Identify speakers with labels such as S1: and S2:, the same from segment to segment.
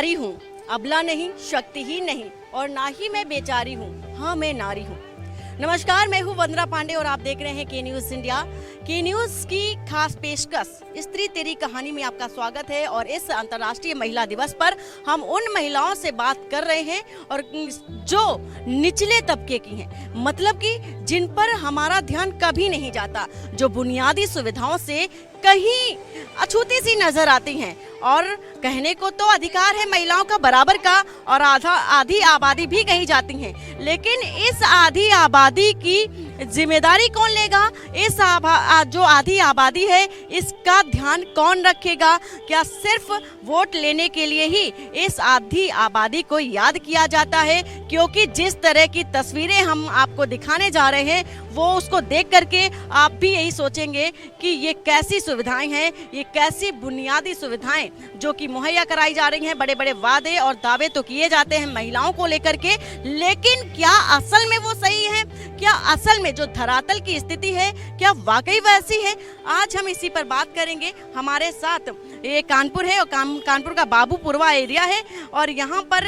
S1: नारी हूँ, अबला नहीं, शक्तिहीन नहीं और ना ही मैं बेचारी हूँ। हाँ, मैं नारी हूँ। नमस्कार, मैं हूँ वंदना पांडे और आप देख रहे हैं के न्यूज़ इंडिया। के न्यूज़ की खास पेशकश स्त्री तेरी कहानी में आपका स्वागत है। और इस अंतर्राष्ट्रीय महिला दिवस पर हम उन महिलाओं से बात कर रहे हैं और जो निचले तबके की हैं, मतलब कि जिन पर हमारा ध्यान कभी नहीं जाता, जो बुनियादी सुविधाओं से कहीं अछूती सी नजर आती हैं। और कहने को तो अधिकार है महिलाओं का बराबर का, और आधी आबादी भी कही जाती हैं, लेकिन इस आधी आबादी की जिम्मेदारी कौन लेगा? इस जो आधी आबादी है, इसका ध्यान कौन रखेगा? क्या सिर्फ वोट लेने के लिए ही इस आधी आबादी को याद किया जाता है? क्योंकि जिस तरह की तस्वीरें हम आपको दिखाने जा रहे हैं, वो उसको देख करके आप भी यही सोचेंगे कि ये कैसी सुविधाएं हैं, ये कैसी बुनियादी सुविधाएं जो कि मुहैया कराई जा रही हैं। बड़े बड़े वादे और दावे तो किए जाते हैं महिलाओं को लेकर के, लेकिन क्या असल में वो सही है? क्या असल में जो धरातल की स्थिति है, क्या वाकई वैसी है? आज हम इसी पर बात करेंगे। हमारे साथ ये कानपुर है और कानपुर का बाबूपुरवा एरिया है, और यहाँ पर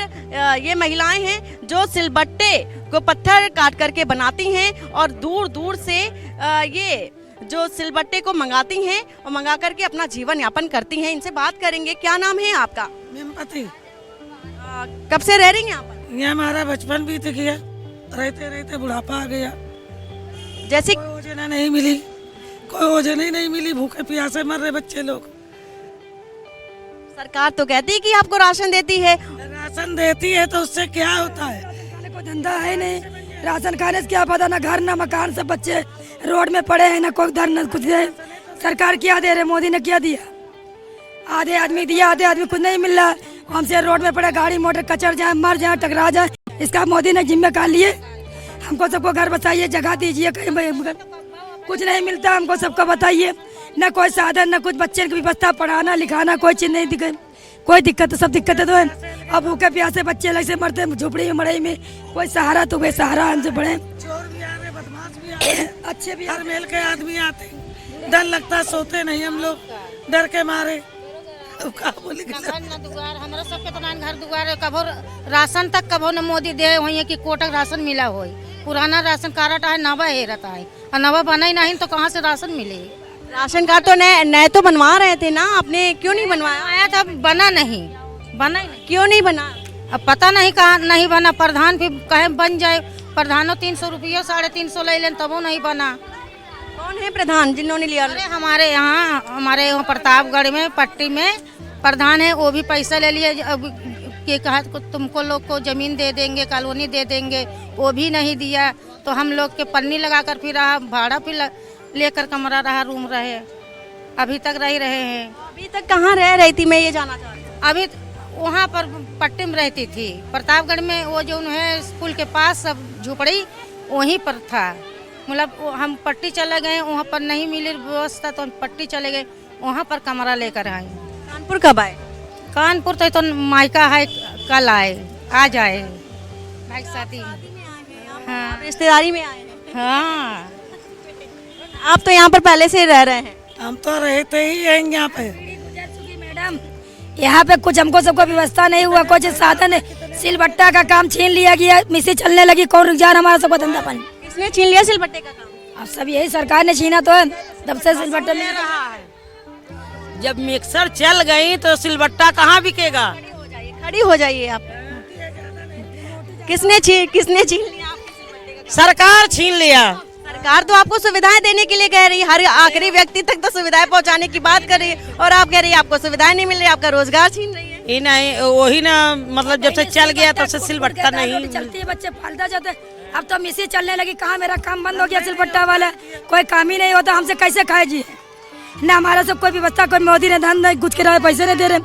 S1: ये महिलाएं हैं जो सिलबट्टे को पत्थर काट करके बनाती हैं और दूर दूर से ये जो सिलबट्टे को मंगाती हैं और मंगा करके अपना जीवन यापन करती हैं। इनसे बात करेंगे। क्या नाम है आपका?
S2: मेमपति।
S1: कब से रह रही हैं यहाँ पर?
S2: ये हमारा बचपन बीत गया, रहते रहते बुढ़ापा आ गया।
S1: जैसे
S2: कोई योजना नहीं मिली, कोई योजना ही नहीं मिली, भूखे प्यासे मर रहे बच्चे लोग।
S1: सरकार तो कहती है कि आपको राशन देती है।
S2: राशन देती है तो उससे क्या होता है?
S3: कोई धंधा है नहीं, राशन खाने से क्या पता, ना घर ना मकान, सब बच्चे रोड में पड़े हैं, ना कोई दर न कुछ है। सरकार क्या दे रहे? मोदी ने क्या दिया? आधे आदमी दिया, आधे आदमी कुछ नहीं मिल रहा। हमसे रोड में पड़े गाड़ी मोटर कचर जाए, मर जाए, टकरा जाए, इसका मोदी ने जिम्मेदार लिए। हमको सबको घर बताइए, जगह दीजिए, कहीं कुछ नहीं मिलता हमको, सबको बताइए। न कोई साधन, न कुछ बच्चे की व्यवस्था, पढ़ाना लिखाना कोई चीज नहीं दिखे, कोई दिक्कत, सब दिक्कतें तो है। अब भूखे प्यासे बच्चे अलग से मरते हैं झुपड़ी में मड़ई में, कोई सहारा तो बेसहारा हमसे बड़े।
S2: चोर भी आ रहे, बदमाश भी आ रहे,
S3: अच्छे भी
S2: हर मेल के आदमी आते हैं। डर लगता, सोते नहीं हम लोग डर के मारे।
S4: हमारा सबके तो घर दुआर है, कभो राशन तक कभो न मोदी दे वही कि कोटक राशन मिला हो। पुराना राशन कार्ड है, नवा है रहता है, और नवा बना ही नहीं तो कहाँ से राशन मिले?
S1: राशन कार्ड तो नए तो बनवा रहे थे ना, आपने क्यों नहीं बनवाया?
S4: आया था, बना नहीं, बना ही नहीं।
S1: क्यों नहीं बना?
S4: अब पता नहीं कहाँ नहीं बना। प्रधान भी कहे बन जाए, प्रधानों 300 रुपया 350 ले लें तबो नहीं बना।
S1: कौन है प्रधान जिन्होंने लिया?
S4: अरे हमारे यहाँ प्रतापगढ़ में पट्टी में प्रधान है, वो भी पैसा ले लिए। अब के कहा तुमको लोग को जमीन दे देंगे, कॉलोनी दे देंगे, वो भी नहीं दिया। तो हम लोग के पन्नी लगाकर फिर रहा, भाड़ा फिर लेकर कमरा रहा, रूम रहे, अभी तक रह रहे हैं।
S1: अभी तक कहाँ रह रही थी, मैं ये जानना चाहती हूँ।
S4: अभी वहाँ पर पट्टी में रहती थी, प्रतापगढ़ में। वो जो है स्कूल के पास सब झुपड़ी वहीं पर था। मतलब हम पट्टी चले गए, वहाँ पर नहीं मिली व्यवस्था तो हम पट्टी चले गए, वहाँ पर कमरा लेकर आए।
S1: कानपुर कब आए?
S4: कानपुर तो मायका है, कल आए, आज आए भाई शादी। हाँ,
S1: रिश्तेदारी में आए हैं।
S4: हाँ।
S1: आप तो यहाँ पर पहले से रह रहे हैं?
S2: हम तो रहते ही हैं यहाँ पे।
S3: मैडम यहाँ पे कुछ हमको सबको व्यवस्था नहीं हुआ, कुछ साधन सिलबट्टा का काम छीन लिया गया, मिसी चलने लगी, कौन रुक जा हमारा सबको धंधा पानी।
S1: किसने छीन लिया सिलबट्टे का काम?
S3: अब सब यही सरकार ने छीना तो है, तब से सिलबट्टा ले रहा है।
S2: जब मिक्सर चल गई तो सिलबट्टा कहाँ बिकेगा?
S1: खड़ी हो जाइए आप। किसने छीन लिया?
S2: सरकार छीन लिया।
S1: सरकार तो आपको सुविधाएं देने के लिए कह रही है, हर आखिरी व्यक्ति तक तो सुविधाएं पहुंचाने की बात कर रही है, और आप कह रही है आपको सुविधाएं नहीं मिल रही, आपका रोजगार छीन रही है।
S2: ही नहीं, वही ना, मतलब जब से चल गया तब से सिलबट्टा नहीं
S3: चलती है, बच्चे फालता जाते। अब तो मिसी चलने लगी, कहाँ मेरा काम बंद हो गया, सिलबट्टा वाला कोई काम ही नहीं होता, हमसे कैसे खाए जी? ना हमारा सब कोई व्यवस्था, कोई मोदी ने धन नहीं, कुछ किराए पैसे नहीं दे रहे,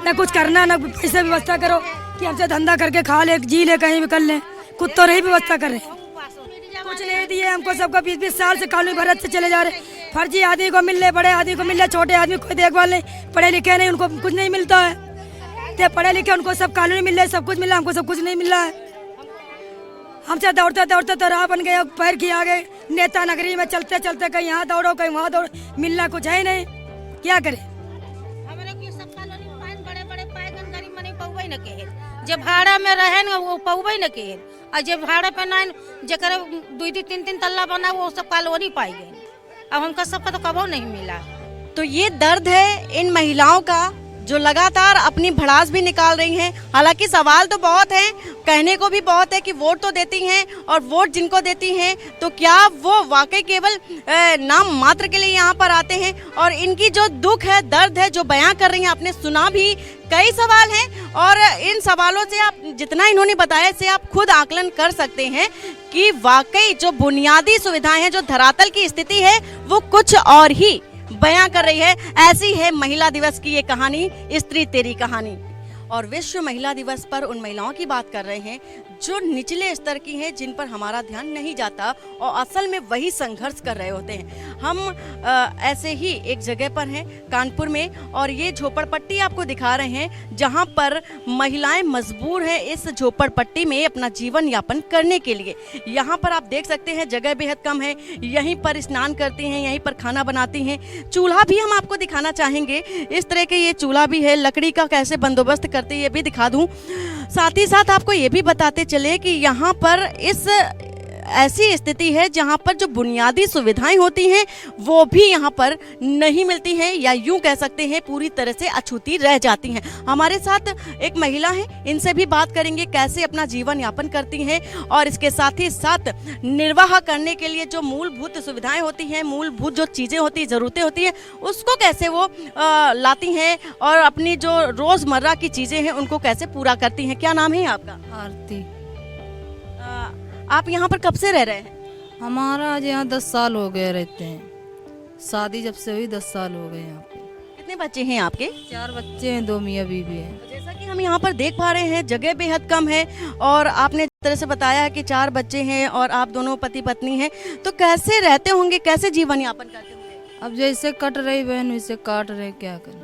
S3: ना कुछ करना, ना पैसे व्यवस्था करो कि हमसे धंधा करके खा ले, जी ले, कहीं भी कर ले। खुद तो नहीं व्यवस्था कर रहे, कुछ नहीं दिए हमको। सबको 20-20 साल से कॉलोनी भरत से चले जा रहे। फर्जी आदमी को मिल रहे, बड़े आदमी को मिल रहे, छोटे आदमी कोई देखभाल नहीं, पढ़े लिखे नहीं, उनको कुछ नहीं मिलता है। तो पढ़े लिखे उनको सब कॉलोनी मिल रहे, सब कुछ मिल रहा, हमको सब कुछ नहीं मिल रहा है। हमसे दौड़ते दौड़ते तो राह बन गए, पैर की आ गए। नेता नगरी में चलते चलते कहीं यहाँ दौड़ो, कहीं वहाँ दौड़ो, मिलना कुछ है ही नहीं, क्या करे?
S4: हमारे की सब कॉलोनी बड़े बड़े पैगन गरीब मनी पहुए पौबे न के जे भाड़ा में रहे न वो पौबे न के और जे भाड़ा पे ना जकर 2-3 तल्ला बना वो सब कॉलोनी पाई गई। अब हमका सबका तो कबो नहीं मिला।
S1: तो ये दर्द है इन महिलाओं का जो लगातार अपनी भड़ास भी निकाल रही हैं। हालांकि सवाल तो बहुत हैं, कहने को भी बहुत है कि वोट तो देती हैं और वोट जिनको देती हैं तो क्या वो वाकई केवल नाम मात्र के लिए यहाँ पर आते हैं, और इनकी जो दुख है, दर्द है जो बयां कर रही हैं, आपने सुना भी। कई सवाल हैं और इन सवालों से आप जितना इन्होंने बताया से आप खुद आकलन कर सकते हैं कि वाकई जो बुनियादी सुविधाएं हैं, जो धरातल की स्थिति है, वो कुछ और ही बयां कर रही है। ऐसी है महिला दिवस की ये कहानी, स्त्री तेरी कहानी। और विश्व महिला दिवस पर उन महिलाओं की बात कर रहे हैं जो निचले स्तर की हैं, जिन पर हमारा ध्यान नहीं जाता और असल में वही संघर्ष कर रहे होते हैं। हम ऐसे ही एक जगह पर हैं कानपुर में, और ये झोपड़पट्टी आपको दिखा रहे हैं जहां पर महिलाएं मजबूर हैं इस झोपड़पट्टी में अपना जीवन यापन करने के लिए। यहाँ पर आप देख सकते हैं जगह बेहद कम है, यहीं पर स्नान करती हैं, यहीं पर खाना बनाती हैं। चूल्हा भी हम आपको दिखाना चाहेंगे, इस तरह के ये चूल्हा भी है, लकड़ी का कैसे बंदोबस्त करते ये भी दिखा दूं। साथ ही साथ आपको ये भी बताते चले कि यहाँ पर इस ऐसी स्थिति है जहाँ पर जो बुनियादी सुविधाएं होती हैं वो भी यहाँ पर नहीं मिलती हैं, या यूं कह सकते हैं पूरी तरह से अछूती रह जाती हैं। हमारे साथ एक महिला है, इनसे भी बात करेंगे कैसे अपना जीवन यापन करती हैं और इसके साथ ही साथ निर्वाह करने के लिए जो मूलभूत सुविधाएं होती हैं, मूलभूत जो चीज़ें होती हैं, ज़रूरतें होती हैं, उसको कैसे वो लाती हैं और अपनी जो रोज़मर्रा की चीज़ें हैं उनको कैसे पूरा करती हैं। क्या नाम है आपका?
S5: आरती।
S1: आप यहाँ पर कब से रह रहे हैं?
S5: हमारा आज यहाँ 10 साल हो गए रहते हैं। शादी जब से हुई 10 साल हो गए यहाँ पे।
S1: कितने बच्चे हैं आपके?
S5: 4 बच्चे हैं, 2 मियाँ बीवी हैं।
S1: तो जैसा कि हम यहाँ पर देख पा रहे हैं जगह बेहद कम है, और आपने जिस तरह से बताया है कि 4 बच्चे हैं और आप दोनों पति पत्नी हैं, तो कैसे रहते होंगे, कैसे जीवन यापन करते होंगे?
S5: अब जैसे कट रही बहन वैसे काट रहे, क्या करें।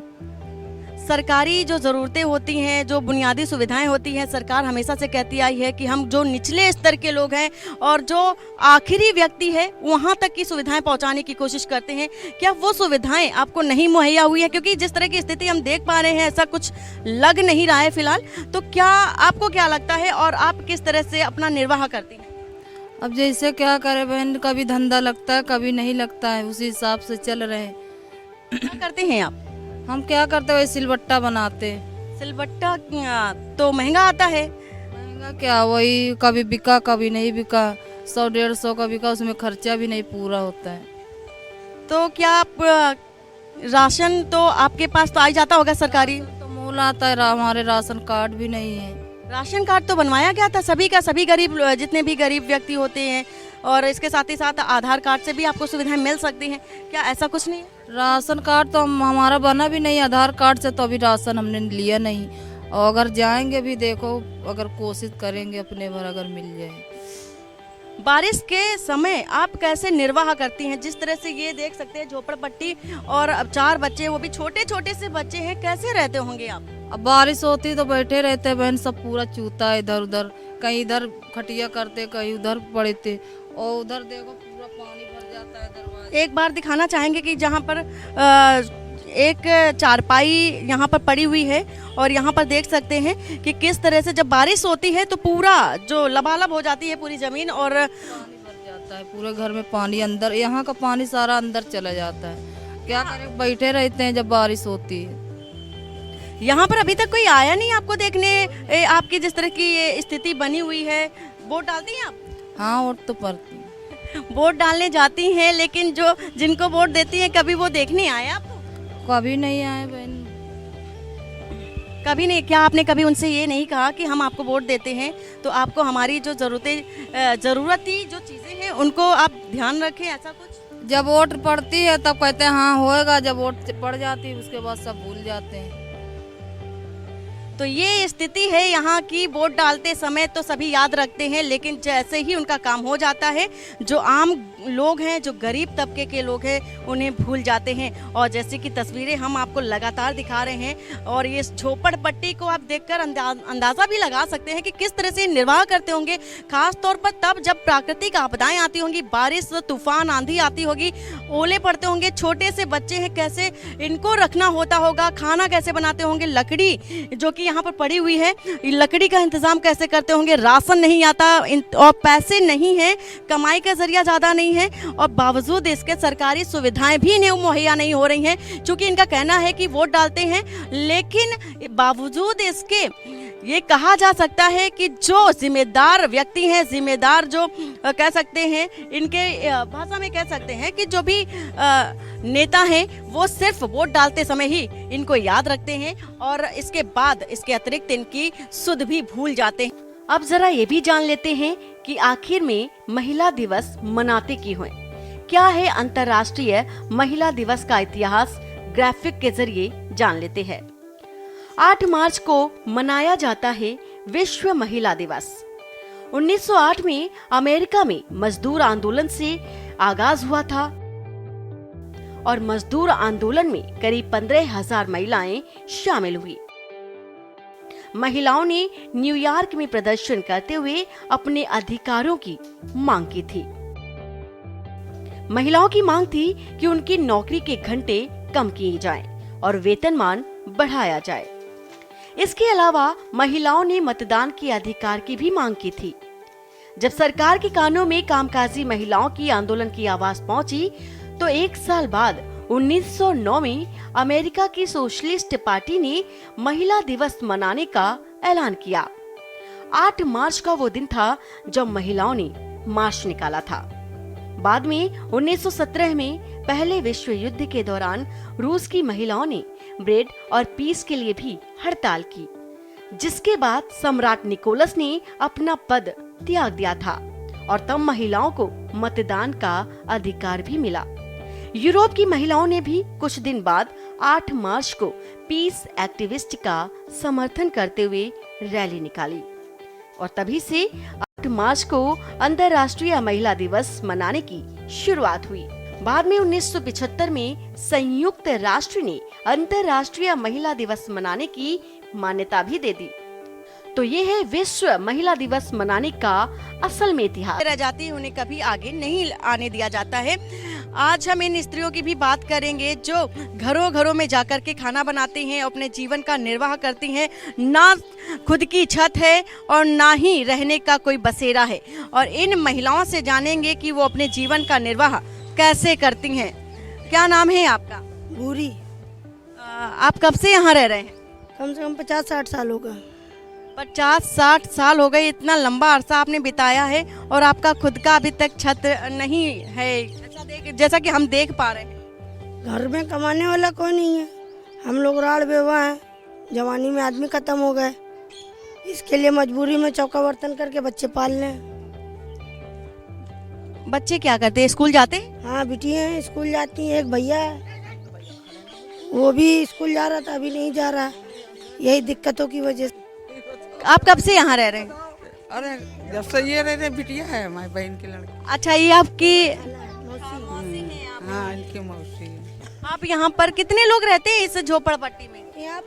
S1: सरकारी जो ज़रूरतें होती हैं, जो बुनियादी सुविधाएं होती हैं, सरकार हमेशा से कहती आई है कि हम जो निचले स्तर के लोग हैं और जो आखिरी व्यक्ति है वहाँ तक की सुविधाएं पहुँचाने की कोशिश करते हैं। क्या वो सुविधाएं आपको नहीं मुहैया हुई है? क्योंकि जिस तरह की स्थिति हम देख पा रहे हैं ऐसा कुछ लग नहीं रहा है फिलहाल। तो क्या आपको क्या लगता है और आप किस तरह से अपना निर्वाह करती हैं?
S5: अब जैसे क्या करे बहन, कभी धंधा लगता है कभी नहीं लगता है, उसी हिसाब से चल रहे हैं।
S1: क्या करते हैं आप?
S5: हम क्या करते हैं, सिलबट्टा बनाते।
S1: सिलबट्टा तो महंगा आता है।
S5: महंगा क्या, वही कभी बिका कभी नहीं बिका, 100-150 का बिका, उसमें खर्चा भी नहीं पूरा होता है।
S1: तो क्या आप राशन तो आपके पास तो आ ही जाता होगा सरकारी?
S5: तो मूल आता है, हमारे राशन कार्ड भी नहीं है।
S1: राशन कार्ड तो बनवाया गया था सभी का, सभी गरीब, जितने भी गरीब व्यक्ति होते हैं, और इसके साथ ही साथ आधार कार्ड से भी आपको सुविधाएं मिल सकती हैं। क्या ऐसा कुछ नहीं है?
S5: राशन कार्ड तो हमारा बना भी नहीं, आधार कार्ड से तो अभी राशन हमने लिया नहीं, और अगर जाएंगे भी देखो, अगर कोशिश करेंगे अपने भर अगर मिल जाए।
S1: बारिश के समय आप कैसे निर्वाह करती हैं? जिस तरह से ये देख सकते हैं झोपड़पट्टी, और अब 4 बच्चे, वो भी छोटे छोटे से बच्चे हैं, कैसे रहते होंगे आप?
S5: अब बारिश होती तो बैठे रहते बहन, सब पूरा चूता है इधर उधर, कहीं इधर खटिया करते कहीं उधर पड़े थे, और उधर देखो पूरा पानी भर जाता है दरवाजे।
S1: एक बार दिखाना चाहेंगे कि जहाँ पर एक चारपाई यहाँ पर पड़ी हुई है, और यहाँ पर देख सकते हैं कि किस तरह से जब बारिश होती है तो पूरा जो लबालब हो जाती है पूरी ज़मीन, और
S5: पानी भर जाता है पूरे घर में पानी, अंदर यहाँ का पानी सारा अंदर चला जाता है। क्या करें, बैठे रहते हैं जब बारिश होती है।
S1: यहाँ पर अभी तक कोई आया नहीं आपको देखने? आपकी जिस तरह की ये स्थिति बनी हुई है, वोट डालती हैं आप?
S5: हाँ, वोट तो पड़ती है।
S1: वोट डालने जाती हैं, लेकिन जो जिनको वोट देती हैं कभी वो देखने आए आपको?
S5: कभी नहीं आए बहन,
S1: कभी नहीं। क्या आपने कभी उनसे ये नहीं कहा कि हम आपको वोट देते हैं तो आपको हमारी जो ज़रूरती जो चीज़ें हैं उनको आप ध्यान रखें, ऐसा कुछ?
S5: जब वोट पड़ती है तब कहते हैं हाँ होएगा, जब वोट पड़ जाती है उसके बाद सब भूल जाते हैं।
S1: तो ये स्थिति है यहाँ की। वोट डालते समय तो सभी याद रखते हैं, लेकिन जैसे ही उनका काम हो जाता है, जो आम लोग हैं, जो गरीब तबके के लोग हैं, उन्हें भूल जाते हैं। और जैसे कि तस्वीरें हम आपको लगातार दिखा रहे हैं और ये झोपड़पट्टी को आप देखकर अंदाज़ा भी लगा सकते हैं कि किस तरह से निर्वाह करते होंगे, खास तौर पर तब जब प्राकृतिक आपदाएं आती होंगी, बारिश, तूफान, आंधी आती होगी, ओले पड़ते होंगे, छोटे से बच्चे हैं, कैसे इनको रखना होता होगा, खाना कैसे बनाते होंगे, लकड़ी जो कि यहाँ पर पड़ी हुई है, लकड़ी का इंतजाम कैसे करते होंगे, राशन नहीं आता और पैसे नहीं हैं, कमाई का जरिया ज़्यादा नहीं है और बावजूद इसके सरकारी सुविधाएं भी इन्हें मुहैया नहीं हो रही हैं। चूँकि इनका कहना है कि वोट डालते हैं, लेकिन बावजूद इसके ये कहा जा सकता है कि जो जिम्मेदार व्यक्ति हैं, जिम्मेदार जो कह सकते हैं, इनके भाषा में कह सकते हैं कि जो भी नेता हैं वो सिर्फ वोट डालते समय ही इनको याद रखते हैं और इसके बाद इसके अतिरिक्त इनकी सुध भी भूल जाते हैं। अब जरा ये भी जान लेते हैं कि आखिर में महिला दिवस मनाते क्यों हैं? क्या है अंतर्राष्ट्रीय महिला दिवस का इतिहास, ग्राफिक के जरिए जान लेते हैं। 8 मार्च को मनाया जाता है विश्व महिला दिवस। 1908 में अमेरिका में मजदूर आंदोलन से आगाज हुआ था और मजदूर आंदोलन में करीब 15,000 महिलाएं शामिल हुई। महिलाओं ने न्यूयॉर्क में प्रदर्शन करते हुए अपने अधिकारों की मांग की थी। महिलाओं की मांग थी कि उनकी नौकरी के घंटे कम किए जाएं और वेतनमान बढ़ाया जाए। इसके अलावा महिलाओं ने मतदान के अधिकार की भी मांग की थी। जब सरकार के कानों में कामकाजी महिलाओं की आंदोलन की आवाज पहुंची तो 1 साल बाद 1909 में अमेरिका की सोशलिस्ट पार्टी ने महिला दिवस मनाने का ऐलान किया। 8 मार्च का वो दिन था जब महिलाओं ने मार्च निकाला था। बाद में 1917 में पहले विश्व युद्ध के दौरान रूस की महिलाओं ने ब्रेड और पीस के लिए भी हड़ताल की, जिसके बाद सम्राट निकोलस ने अपना पद त्याग दिया था और तब महिलाओं को मतदान का अधिकार भी मिला। यूरोप की महिलाओं ने भी कुछ दिन बाद 8 मार्च को पीस एक्टिविस्ट का समर्थन करते हुए रैली निकाली और तभी से 8 मार्च को अंतर्राष्ट्रीय महिला दिवस मनाने की शुरुआत हुई। बाद में 1975 में संयुक्त राष्ट्र ने अंतर्राष्ट्रीय महिला दिवस मनाने की मान्यता भी दे दी। तो ये है विश्व महिला दिवस मनाने का असल में इतिहास। रह जाती है, उन्हें कभी आगे नहीं आने दिया जाता है। आज हम इन स्त्रियों की भी बात करेंगे जो घरों घरों में जाकर के खाना बनाती हैं, अपने जीवन का निर्वाह करती हैं। ना खुद की छत है और ना ही रहने का कोई बसेरा है, और इन महिलाओं से जानेंगे कि वो अपने जीवन का निर्वाह कैसे करती हैं। क्या नाम है आपका?
S6: भूरी।
S1: आप कब से यहाँ रह रहे हैं?
S6: कम से कम 50-60 साल होगा।
S1: 50-60 साल हो गए, इतना लंबा अरसा आपने बिताया है और आपका खुद का अभी तक छत नहीं है। जैसा कि हम देख पा रहे हैं,
S6: घर में कमाने वाला कोई नहीं है। हम लोग राड़ बेवा हैं, जवानी में आदमी खत्म हो गए, इसके लिए मजबूरी में चौका बर्तन करके बच्चे पाल लें।
S1: बच्चे क्या करते हैं? स्कूल जाते हैं?
S6: हाँ, बिटियाँ हैं, स्कूल जाती हैं। एक भैया है, वो भी स्कूल जा रहा था, अभी नहीं जा रहा, यही दिक्कतों की वजह से।
S1: आप कब से यहाँ रह रहे हैं?
S7: अरे जब से ये रह रहे, बिटिया है हमारी बहन की लड़की।
S1: अच्छा, ये आपकी?
S7: हाँ, इनकी मौसी है।
S1: आप यहाँ पर कितने लोग रहते हैं इस झोपड़पट्टी में?
S6: यहाँ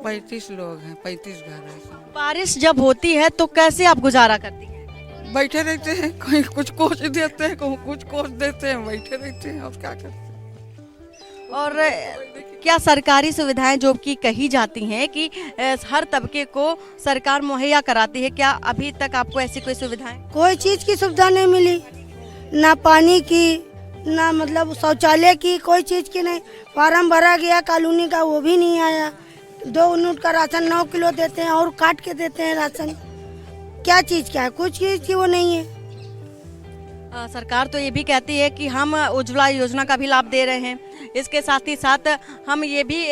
S7: 35 लोग हैं, 35 घर है सब।
S1: बारिश जब होती है तो कैसे आप गुजारा करती हैं?
S7: बैठे रहते हैं, कहीं कुछ कोच देते हैं, कहीं कुछ कोच देते हैं, बैठे रहते हैं, और क्या करते हैं।
S1: और क्या सरकारी सुविधाएं जो कि कही जाती हैं कि हर तबके को सरकार मुहैया कराती है, क्या अभी तक आपको ऐसी कोई सुविधाएं?
S6: कोई चीज़ की सुविधा नहीं मिली, ना पानी की, ना मतलब शौचालय की, कोई चीज़ की नहीं। फार्म भरा गया कॉलोनी का, वो भी नहीं आया। 2 यूनिट का राशन 9 किलो देते हैं और काट के देते हैं राशन। क्या चीज़ क्या है? कुछ चीज़ की वो नहीं है।
S1: सरकार तो ये भी कहती है कि हम उज्ज्वला योजना का भी लाभ दे रहे हैं, इसके साथ ही साथ हम ये भी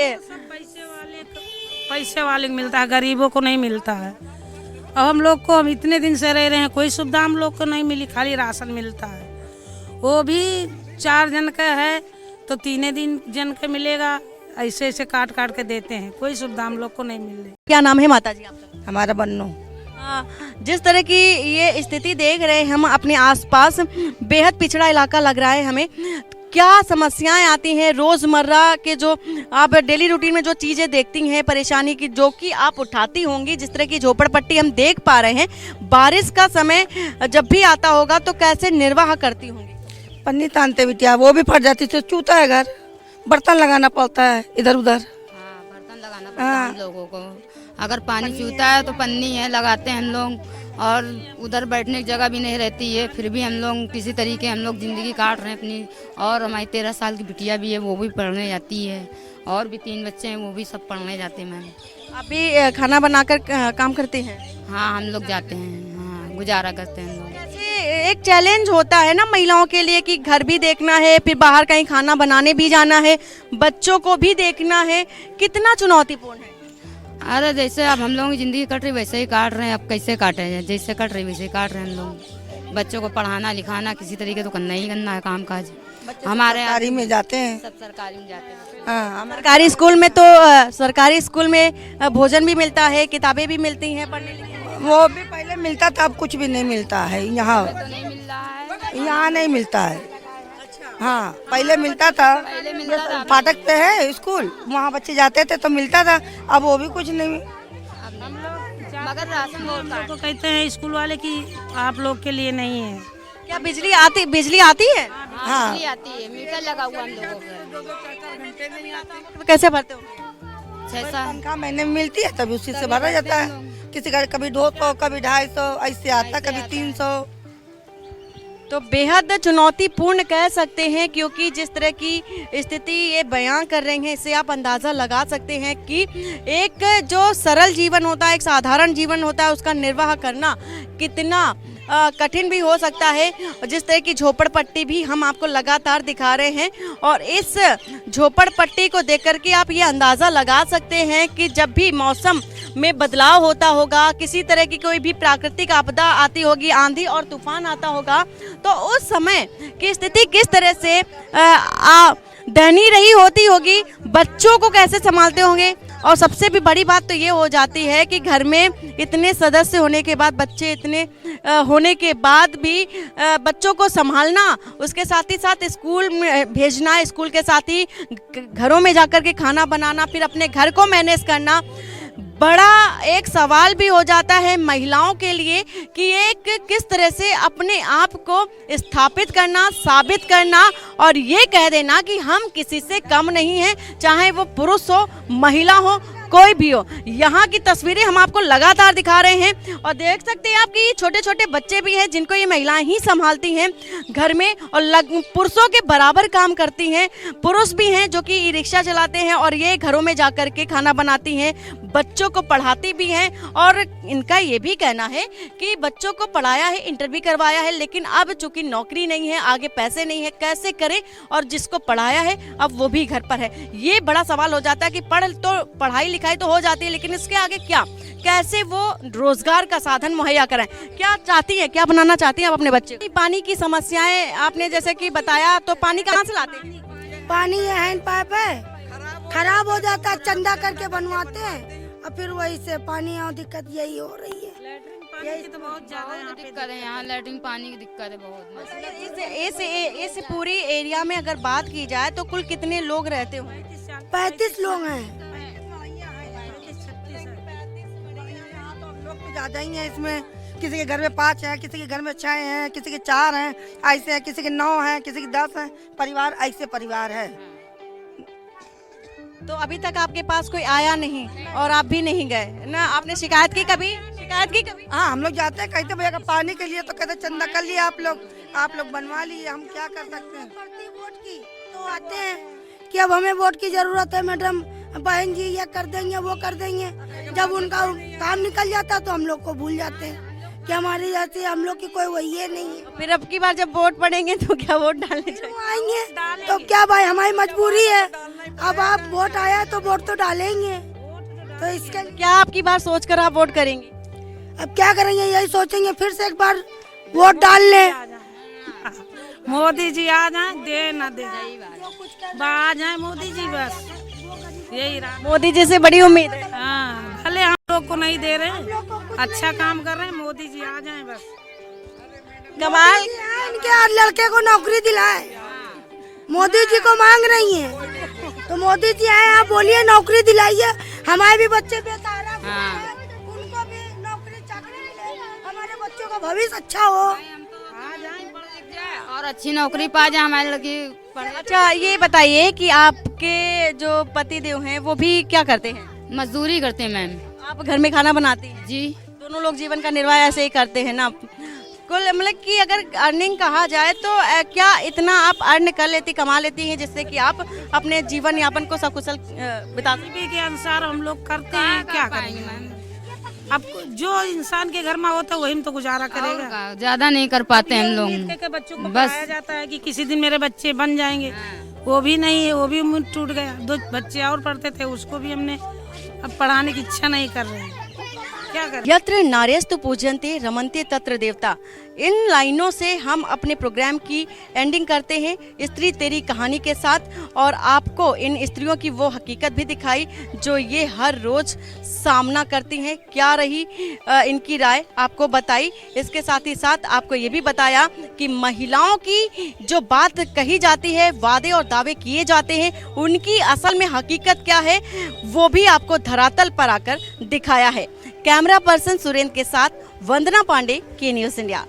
S2: पैसे वाले को मिलता है, गरीबों को नहीं मिलता है। अब हम लोग को, हम इतने दिन से रह रहे हैं, कोई सुविधा हम लोग को नहीं मिली, खाली राशन मिलता है। वो भी 4 जन का है तो 3 जन का मिलेगा, ऐसे ऐसे काट काट के देते हैं, कोई सुविधा हम लोग को नहीं मिल रही।
S1: क्या नाम है माता जी आपका?
S8: हमारा बन्नू।
S1: जिस तरह की ये स्थिति देख रहे हैं हम अपने आसपास, बेहद पिछड़ा इलाका लग रहा है हमें। क्या समस्याएं आती हैं रोज़मर्रा के, जो आप डेली रूटीन में जो चीज़ें देखती हैं परेशानी की, जो कि आप उठाती होंगी? जिस तरह की झोपड़पट्टी हम देख पा रहे हैं, बारिश का समय जब भी आता होगा तो कैसे निर्वाह करती होंगी?
S6: पन्नी तानते बिटिया, वो भी फट जाती, तो चूता है घर, बर्तन लगाना पड़ता है इधर उधर।
S8: हाँ, बर्तन लगाना पड़ता है हम लोगों को। अगर पानी चूता है तो पन्नी है लगाते हैं हम लोग, और उधर बैठने की जगह भी नहीं रहती है, फिर भी हम लोग किसी तरीके हम लोग ज़िंदगी काट रहे हैं अपनी। और हमारी 13 साल की बिटिया भी है, वो भी पढ़ने जाती है, और भी 3 बच्चे हैं, वो भी सब पढ़ने जाते हैं। मैम
S1: आप भी खाना बनाकर काम करते हैं?
S8: हाँ, हम लोग जाते हैं, हाँ, गुजारा करते हैं हम लोग।
S1: जैसे एक चैलेंज होता है ना महिलाओं के लिए कि घर भी देखना है, फिर बाहर कहीं खाना बनाने भी जाना है, बच्चों को भी देखना है, कितना चुनौतीपूर्ण है?
S8: अरे जैसे अब हम लोगों की ज़िंदगी कट रही वैसे ही काट रहे हैं, अब कैसे काटे हैं, जैसे कट रही वैसे ही काट रहे हैं हम लोग। बच्चों को पढ़ाना लिखाना किसी तरीके तो करना ही करना है काम काज। हमारे
S6: सरकारी में जाते हैं,
S8: सब सरकारी में जाते हैं।
S6: हाँ,
S1: सरकारी स्कूल में तो सरकारी स्कूल में भोजन भी मिलता है, किताबें भी मिलती हैं पढ़ने लिखने की।
S6: वो भी पहले मिलता था, अब कुछ भी नहीं मिलता है यहाँ,
S8: तो नहीं मिल रहा है,
S6: यहाँ नहीं मिलता है। हाँ, पहले मिलता था, फाटक पे है स्कूल, वहाँ बच्चे जाते थे तो मिलता था, अब वो भी कुछ नहीं।
S8: मगर राशन बहुत
S2: लोग को कहते हैं स्कूल वाले कि आप लोग के लिए नहीं है।
S1: क्या बिजली आती है?
S8: हाँ, बिजली आती है, मीटर लगा हुआ हम लोगों को।
S1: कैसे भरते हो?
S8: 600
S6: तनख्वाह महीने में मिलती है, तभी उसी से भरा जाता है। किसी का कभी 200, कभी 250 ऐसे आता, कभी 300।
S1: तो बेहद चुनौतीपूर्ण कह सकते हैं, क्योंकि जिस तरह की स्थिति ये बयां कर रही हैं, इससे आप अंदाज़ा लगा सकते हैं कि एक जो सरल जीवन होता है, एक साधारण जीवन होता है, उसका निर्वाह करना कितना कठिन भी हो सकता है। और जिस तरह की झोपड़पट्टी भी हम आपको लगातार दिखा रहे हैं, और इस झोपड़पट्टी को देख करके आप ये अंदाज़ा लगा सकते हैं कि जब भी मौसम में बदलाव होता होगा, किसी तरह की कोई भी प्राकृतिक आपदा आती होगी, आंधी और तूफान आता होगा, तो उस समय की स्थिति किस तरह से दयनीय रही होती होगी, बच्चों को कैसे संभालते होंगे। और सबसे भी बड़ी बात तो ये हो जाती है कि घर में इतने सदस्य होने के बाद, बच्चे इतने होने के बाद भी बच्चों को संभालना, उसके साथ ही साथ स्कूल में भेजना, स्कूल के साथ ही घरों में जाकर के खाना बनाना, फिर अपने घर को मैनेज करना, बड़ा एक सवाल भी हो जाता है महिलाओं के लिए कि एक किस तरह से अपने आप को स्थापित करना, साबित करना, और ये कह देना कि हम किसी से कम नहीं हैं, चाहे वो पुरुष हो, महिला हो, कोई भी हो। यहाँ की तस्वीरें हम आपको लगातार दिखा रहे हैं, और देख सकते हैं आप कि छोटे छोटे बच्चे भी हैं जिनको ये महिलाएं ही संभालती हैं घर में, और पुरुषों के बराबर काम करती हैं। पुरुष भी हैं जो कि ई रिक्शा चलाते हैं, और ये घरों में जाकर के खाना बनाती हैं, बच्चों को पढ़ाती भी हैं। और इनका ये भी कहना है कि बच्चों को पढ़ाया है, इंटर भी करवाया है, लेकिन अब चूंकि नौकरी नहीं है, आगे पैसे नहीं है, कैसे करें, और जिसको पढ़ाया है अब वो भी घर पर है। ये बड़ा सवाल हो जाता है कि पढ़ाई लिखाई तो हो जाती है, लेकिन इसके आगे क्या, कैसे वो रोजगार का साधन मुहैया कराएं। क्या चाहती है, क्या बनाना चाहती हैं आप अपने बच्चे? पानी की समस्याएं आपने जैसे कि बताया, तो पानी कहाँ से लाते हैं?
S6: पानी ये हैंड पाइप है, खराब हो जाता है, चंदा करके बनवाते हैं, और फिर वही से पानी और दिक्कत यही हो रही है।
S2: यही तो बहुत ज्यादा यहाँ पे
S8: दिक्कत है, यहाँ लैट्रिन पानी की दिक्कत है बहुत।
S1: इस पूरी एरिया में अगर बात की जाए तो कुल कितने लोग रहते हो?
S6: 35 लोग हैं। लोग तो ज्यादा ही हैं इसमें, किसी के घर में 5 हैं, किसी के घर में 6 हैं, किसी के 4 हैं, ऐसे है, किसी के 9 हैं, किसी के 10 हैं, परिवार ऐसे परिवार है।
S1: तो अभी तक आपके पास कोई आया नहीं, और आप भी नहीं गए ना? आपने शिकायत की कभी?
S6: हाँ, हम लोग जाते हैं, कहते भैया पानी के लिए, तो कहते चंदा कर लिए आप लोग बनवा लिए, हम क्या कर सकते हैं। वोट की तो आते हैं कि अब हमें वोट की जरूरत है मैडम, बहन जी ये कर देंगे, वो कर देंगे। जब उनका काम निकल जाता तो हम लोग को भूल जाते हैं कि हमारी जैसे हम लोग की कोई वही है नहीं है।
S1: फिर अब की बार जब वोट पड़ेंगे तो क्या वोट डालने
S6: आएंगे तो क्या भाई, हमारी मजबूरी है, अब आप वोट आया तो वोट तो डालेंगे। तो इसके
S1: क्या आपकी बार सोचकर आप वोट करेंगे?
S6: अब क्या करेंगे, यही सोचेंगे फिर से एक बार वोट डाल ले।
S2: मोदी जी आ जाए, दे ना दे, आ जाए मोदी जी, बस यही रहा।
S1: मोदी जी से बड़ी उम्मीद है।
S2: हाँ, भले हम लोग को नहीं दे रहे, अच्छा काम कर रहे हैं, मोदी जी आ जाएं बस।
S1: कमाल।
S6: इनके हर लड़के को नौकरी दिलाए, मोदी जी को मांग रही हैं, तो मोदी जी आए, आप बोलिए नौकरी दिलाइए, हमारे भी बच्चे बेसहारा घूम रहे हैं, उनको भी नौकरी चाकरी मिले, हमारे बच्चों का भविष्य अच्छा हो।
S8: और अच्छी नौकरी पा जाए हमारे लड़की पढ़े।
S1: अच्छा ये बताइए कि आपके जो पति देव हैं वो भी क्या करते हैं?
S8: मजदूरी करते हैं मैम।
S1: आप घर में खाना बनाती हैं?
S8: जी।
S1: दोनों लोग जीवन का निर्वाह ऐसे ही करते हैं ना। कुल मतलब कि अगर अर्निंग कहा जाए तो क्या इतना आप अर्न कर लेती, कमा लेती हैं जिससे कि आप अपने जीवन यापन को सकुशल बिता सकें?
S2: गरीबी के अनुसार हम लोग करते हैं, क्या करेंगे मैम। अब जो इंसान के घर में होता है वही में तो गुजारा करेगा।
S8: ज्यादा नहीं कर पाते हम लोग।
S2: उम्मीद करके बच्चों को पढ़ाया जाता है कि किसी दिन मेरे बच्चे बन जाएंगे, वो भी नहीं है, वो भी उम्मीद टूट गया। 2 बच्चे और पढ़ते थे, उसको भी हमने अब पढ़ाने की इच्छा नहीं कर रहे हैं, क्या करें।
S1: यत्र नार्यस्तु पूजन्ते रमन्ते तत्र देवता। इन लाइनों से हम अपने प्रोग्राम की एंडिंग करते हैं स्त्री तेरी कहानी के साथ, और आपको इन स्त्रियों की वो हकीकत भी दिखाई जो ये हर रोज सामना करती हैं। क्या रही इनकी राय आपको बताई। इसके साथ ही साथ आपको ये भी बताया कि महिलाओं की जो बात कही जाती है, वादे और दावे किए जाते हैं, उनकी असल में हकीकत क्या है वो भी आपको धरातल पर आकर दिखाया है। कैमरा पर्सन सुरेंद्र के साथ वंदना पांडे, के न्यूज़ इंडिया।